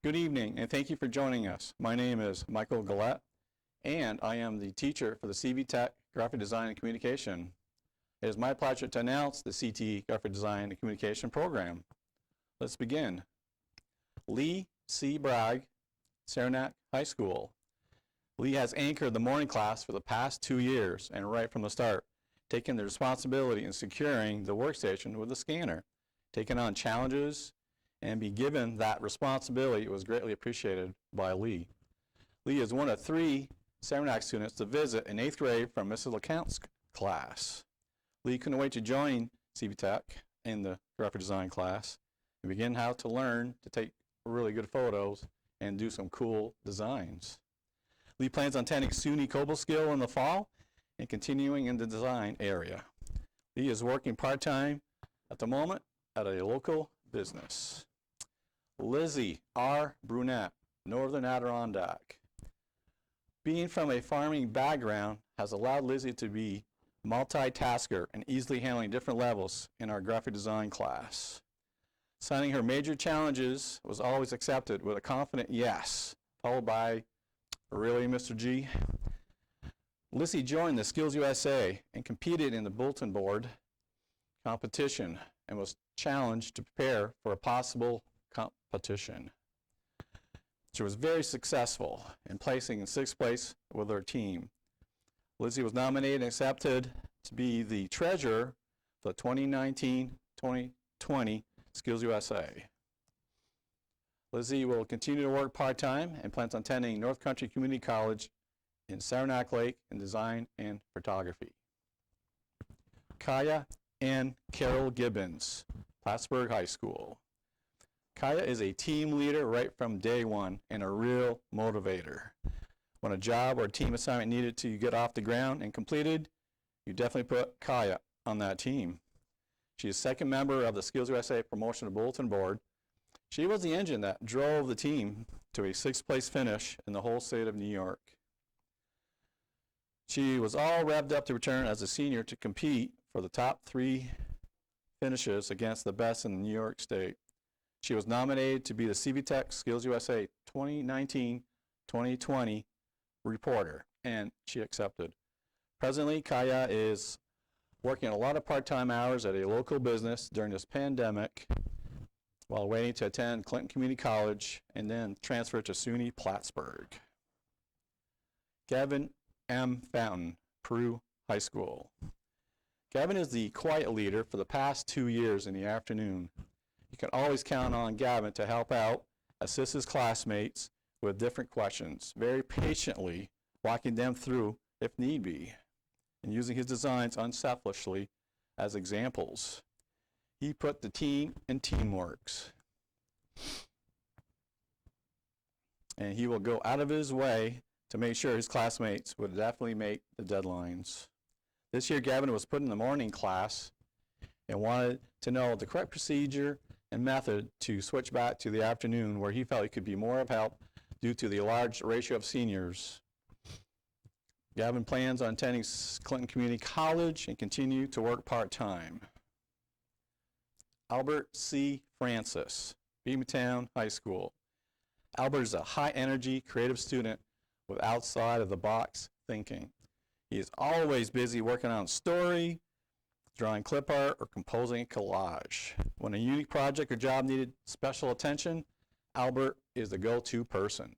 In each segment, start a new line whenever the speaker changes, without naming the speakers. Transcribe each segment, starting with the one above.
Good evening, and thank you for joining us. My name is Michael Gillette, and I am the teacher for the CV Tech Graphic Design and Communication. It is my pleasure to announce the CT Graphic Design and Communication program. Let's begin. Lee C. Bragg, Saranac High School. Lee has anchored the morning class for the past 2 years, and right from the start, taken the responsibility in securing the workstation with a scanner, taking on challenges, and be given that responsibility was greatly appreciated by Lee. Lee is one of 3 Saranac students to visit in 8th grade from Mrs. LeCount's class. Lee couldn't wait to join CV Tech in the graphic design class and begin how to learn to take really good photos and do some cool designs. Lee plans on attending SUNY Cobleskill in the fall and continuing in the design area. Lee is working part-time at the moment at a local business. Lizzie R. Brunette, Northern Adirondack. Being from a farming background has allowed Lizzie to be multitasker and easily handling different levels in our graphic design class. Signing her major challenges was always accepted with a confident yes, followed by, really, Mr. G? Lizzie joined the Skills USA and competed in the bulletin board competition and was challenged to prepare for a possible competition. She was very successful in placing in 6th place with her team. Lizzie was nominated and accepted to be the treasurer for the 2019-2020 Skills USA. Lizzie will continue to work part-time and plans on attending North Country Community College in Saranac Lake in design and photography. Kaia and Carol Gibbons, Plattsburgh High School. Kaia is a team leader right from day one and a real motivator. When a job or team assignment needed to get off the ground and completed, you definitely put Kaia on that team. She is second member of the Skills USA Promotion Bulletin Board. She was the engine that drove the team to a 6th place finish in the whole state of New York. She was all revved up to return as a senior to compete for the top 3 finishes against the best in New York State. She was nominated to be the CV Tech Skills USA 2019-2020 reporter, and she accepted. Presently, Kaia is working a lot of part-time hours at a local business during this pandemic while waiting to attend Clinton Community College and then transfer to SUNY Plattsburgh. Gavin M. Fountain, Peru High School. Gavin is the quiet leader for the past 2 years in the afternoon. You can always count on Gavin to help out, assist his classmates with different questions, very patiently walking them through if need be, and using his designs unselfishly as examples. He put the team in teamworks. And he will go out of his way to make sure his classmates would definitely make the deadlines. This year, Gavin was put in the morning class and wanted to know the correct procedure and method to switch back to the afternoon where he felt he could be more of help due to the large ratio of seniors. Gavin plans on attending Clinton Community College and continue to work part-time. Albert C. Francis, Beavertown High School. Albert is a high-energy, creative student with outside-of-the-box thinking. He is always busy working on a story, drawing clip art, or composing a collage. When a unique project or job needed special attention, Albert is the go-to person,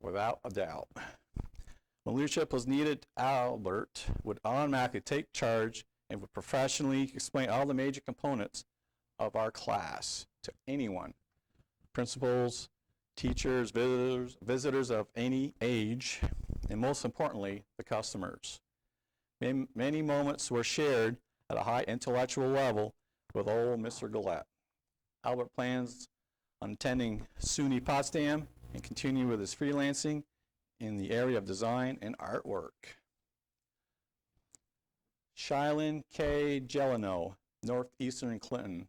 without a doubt. When leadership was needed, Albert would automatically take charge and would professionally explain all the major components of our class to anyone, principals, teachers, visitors of any age, and most importantly, the customers. Many moments were shared at a high intellectual level with old Mr. Gillette. Albert plans on attending SUNY Potsdam and continue with his freelancing in the area of design and artwork. Shylin K. Gelino, Northeastern Clinton.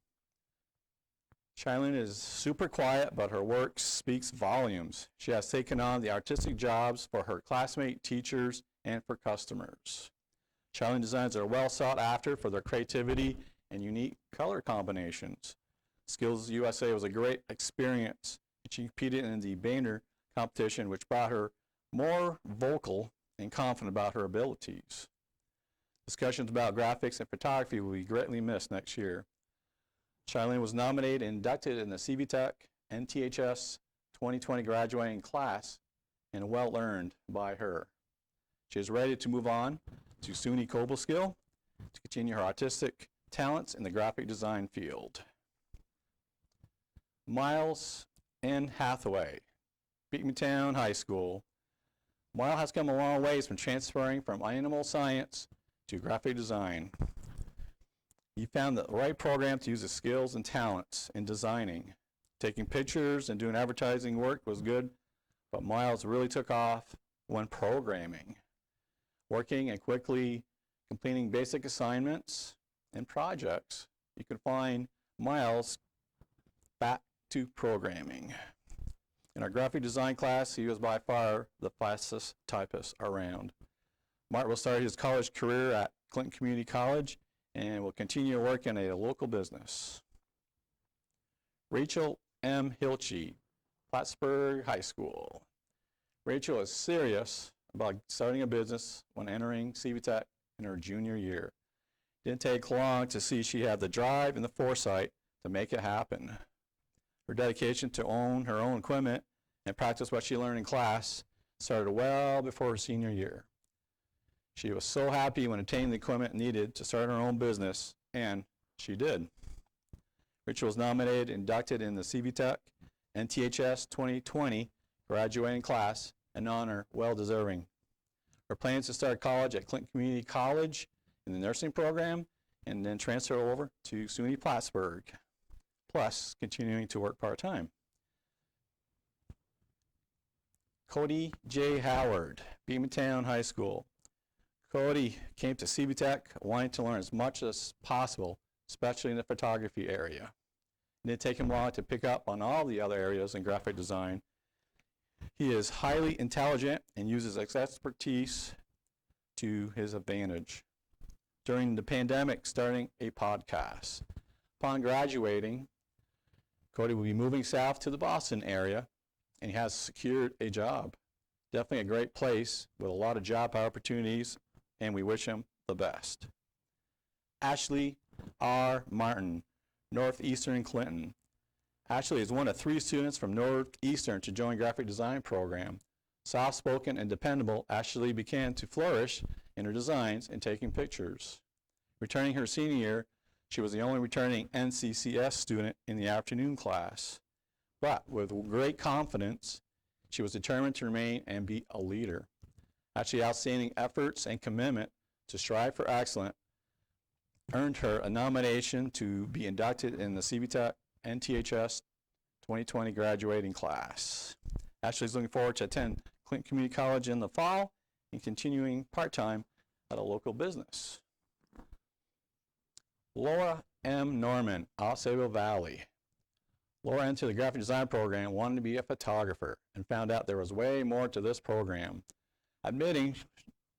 Shylin is super quiet, but her work speaks volumes. She has taken on the artistic jobs for her classmate, teachers, and for customers. Shylin designs are well sought after for their creativity and unique color combinations. Skills USA was a great experience She competed in the banner competition, which brought her more vocal and confident about her abilities. Discussions about graphics and photography will be greatly missed next year. Charlene was nominated and inducted in the CVTech NTHS 2020 graduating class, and well earned by her. She is ready to move on to SUNY Cobleskill to continue her artistic talents in the graphic design field. Miles N. Hathaway, Beekmantown High School. Miles has come a long ways from transferring from animal science to graphic design. He found the right program to use his skills and talents in designing. Taking pictures and doing advertising work was good, but Miles really took off when programming. Working and quickly completing basic assignments and projects, you can find Miles back to programming. In our graphic design class, he was by far the fastest typist around. Mark will start his college career at Clinton Community College and will continue to work in a local business. Rachel M. Hilchey, Plattsburgh High School. Rachel is serious about starting a business when entering CVTech in her junior year. Didn't take long to see she had the drive and the foresight to make it happen. Her dedication to own her own equipment and practice what she learned in class started well before her senior year. She was so happy when obtaining the equipment needed to start her own business, and she did. Rachel was nominated and inducted in the CVTech NTHS 2020 graduating class, an honor well deserving. Her plans to start college at Clinton Community College in the nursing program and then transfer over to SUNY Plattsburgh, plus continuing to work part-time. Cody J Howard, Beekmantown High School. Cody came to CVTech wanting to learn as much as possible, especially in the photography area. It didn't take him long to pick up on all the other areas in graphic design. He is highly intelligent and uses his expertise to his advantage. During the pandemic, starting a podcast. Upon graduating, Cody will be moving south to the Boston area, and he has secured a job. Definitely a great place with a lot of job opportunities, and we wish him the best. Ashley R. Martin, Northeastern Clinton. Ashley is one of 3 students from Northeastern to join graphic design program. Soft-spoken and dependable, Ashley began to flourish in her designs and taking pictures. Returning her senior year, she was the only returning NCCS student in the afternoon class. But with great confidence, she was determined to remain and be a leader. Ashley's outstanding efforts and commitment to strive for excellence earned her a nomination to be inducted in the CVTech NTHS 2020 graduating class. Ashley is looking forward to attend Clinton Community College in the fall and continuing part-time at a local business. Laura M. Norman, Osceola Valley. Laura entered the graphic design program, wanted to be a photographer, and found out there was way more to this program. Admitting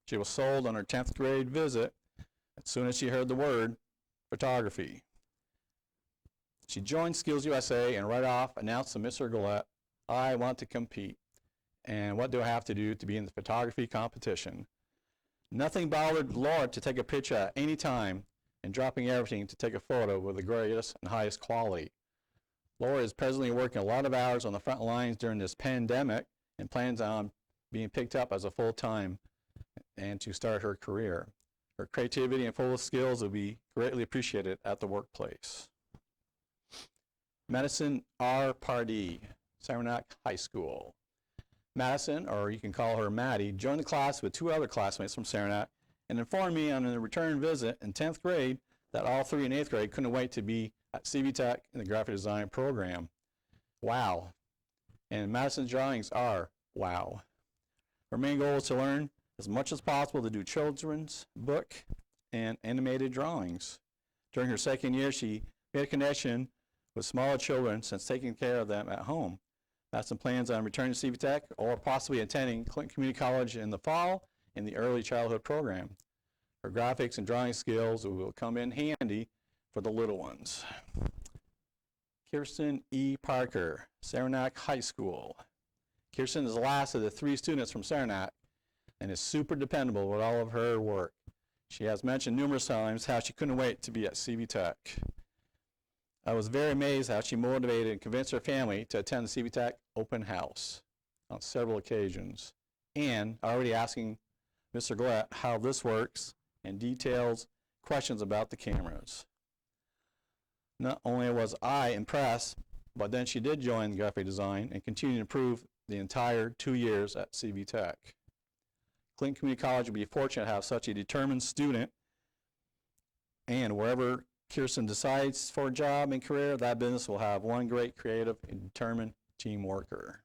she was sold on her 10th grade visit as soon as she heard the word photography. She joined Skills USA and right off announced to Mr. Gillette, I want to compete. And what do I have to do to be in the photography competition? Nothing bothered Laura to take a picture at any time and dropping everything to take a photo with the greatest and highest quality. Laura is presently working a lot of hours on the front lines during this pandemic and plans on being picked up as a full-time and to start her career. Her creativity and full of skills will be greatly appreciated at the workplace. Madison R. Pardee, Saranac High School. Madison, or you can call her Maddie, joined the class with 2 other classmates from Saranac and informed me on a return visit in 10th grade that all 3 in 8th grade couldn't wait to be at CVTech in the graphic design program. Wow. And Madison's drawings are wow. Her main goal is to learn as much as possible to do children's book and animated drawings. During her second year, she made a connection with smaller children since taking care of them at home. Madison plans on returning to CVTech or possibly attending Clinton Community College in the fall in the early childhood program. Her graphics and drawing skills will come in handy for the little ones. Kirsten I Parker, Saranac High School. Kirsten is the last of the 3 students from Saranac and is super dependable with all of her work. She has mentioned numerous times how she couldn't wait to be at CV Tech. I was very amazed how she motivated and convinced her family to attend the CV Tech open house on several occasions, and already asking Mr. Gillette how this works and details questions about the cameras. Not only was I impressed, but then she did join graphic design and continued to improve the entire 2 years at CV Tech. Clinton Community College would be fortunate to have such a determined student, and wherever Kirsten decides for a job and career, that business will have one great, creative, and determined team worker.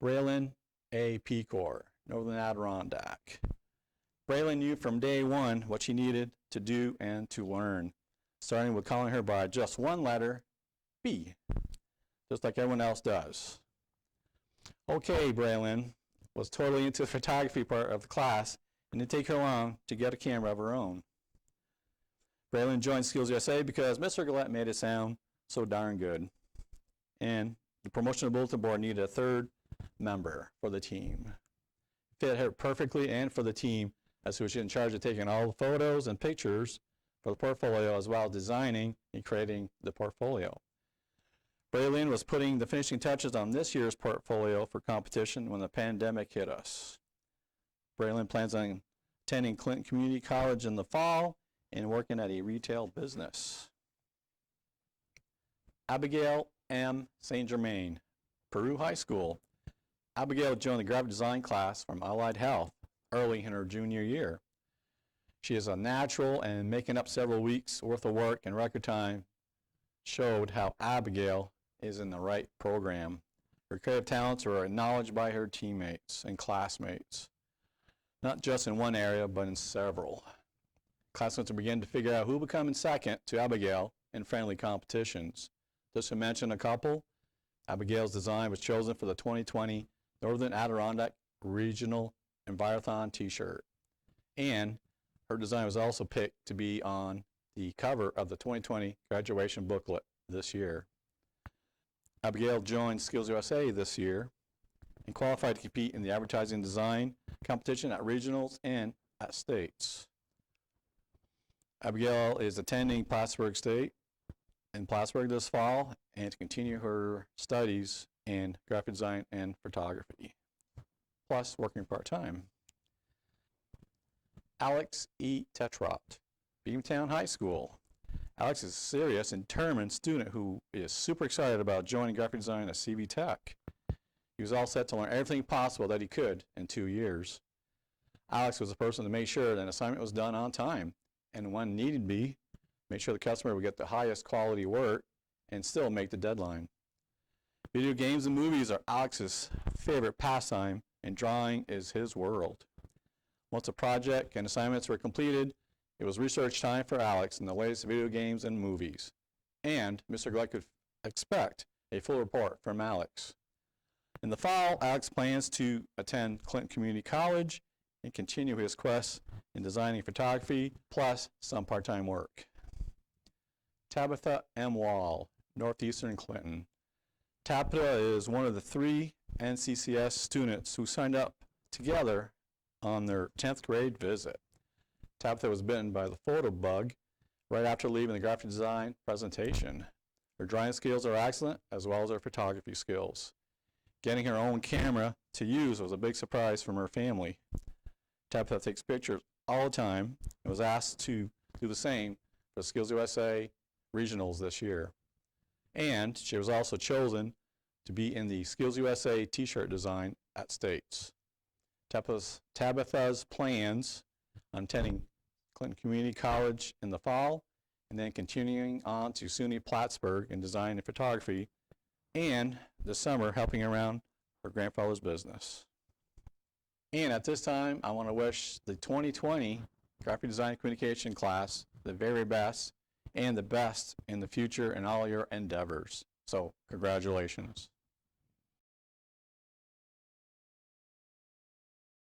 Braylon A. Pecor, Northern Adirondack. Braylon knew from day one what she needed to do and to learn, starting with calling her by just one letter, B, just like everyone else does. Okay, Braylon was totally into the photography part of the class, and it didn't take her long to get a camera of her own. Braylon joined Skills USA because Mr. Gillette made it sound so darn good, and the promotional bulletin board needed a 3rd member for the team. Fit her perfectly and for the team, as she was in charge of taking all the photos and pictures for the portfolio, as well as designing and creating the portfolio. Braylon was putting the finishing touches on this year's portfolio for competition when the pandemic hit us. Braylon plans on attending Clinton Community College in the fall and working at a retail business. Abigail M. St. Germain, Peru High School. Abigail joined the graphic design class from Allied Health early in her junior year. She is a natural, and making up several weeks worth of work in record time showed how Abigail is in the right program. Her creative talents were acknowledged by her teammates and classmates, not just in one area, but in several. Classmates will begin to figure out who will become second to Abigail in friendly competitions. Just to mention a couple, Abigail's design was chosen for the 2020 Northern Adirondack Regional Envirothon t-shirt, and her design was also picked to be on the cover of the 2020 graduation booklet this year. Abigail joined Skills USA this year and qualified to compete in the advertising design competition at regionals and at states. Abigail is attending Plattsburgh State in Plattsburgh this fall and to continue her studies in graphic design and photography, plus working part-time. Alex E. Tetrot, Beamtown High School. Alex is a serious and determined student who is super excited about joining graphic design at CV Tech. He was all set to learn everything possible that he could in 2 years. Alex was the person to make sure that an assignment was done on time, and when needed be, make sure the customer would get the highest quality work and still make the deadline. Video games and movies are Alex's favorite pastime, and drawing is his world. Once a project and assignments were completed, it was research time for Alex in the latest video games and movies. And Mr. Gillette could expect a full report from Alex. In the fall, Alex plans to attend Clinton Community College and continue his quest in designing photography, plus some part-time work. Tabitha M. Wall, Northeastern Clinton. Tabitha is one of the 3 NCCS students who signed up together on their 10th grade visit. Tabitha was bitten by the photo bug right after leaving the graphic design presentation. Her drawing skills are excellent, as well as her photography skills. Getting her own camera to use was a big surprise from her family. Tabitha takes pictures all the time and was asked to do the same for Skills USA regionals this year. And she was also chosen to be in the Skills USA t-shirt design at States. Tabitha's plans on attending Clinton Community College in the fall, and then continuing on to SUNY Plattsburgh in design and photography, and this summer helping around her grandfather's business. And at this time, I want to wish the 2020 Graphic Design and Communication class the very best and the best in the future in all your endeavors. So, congratulations.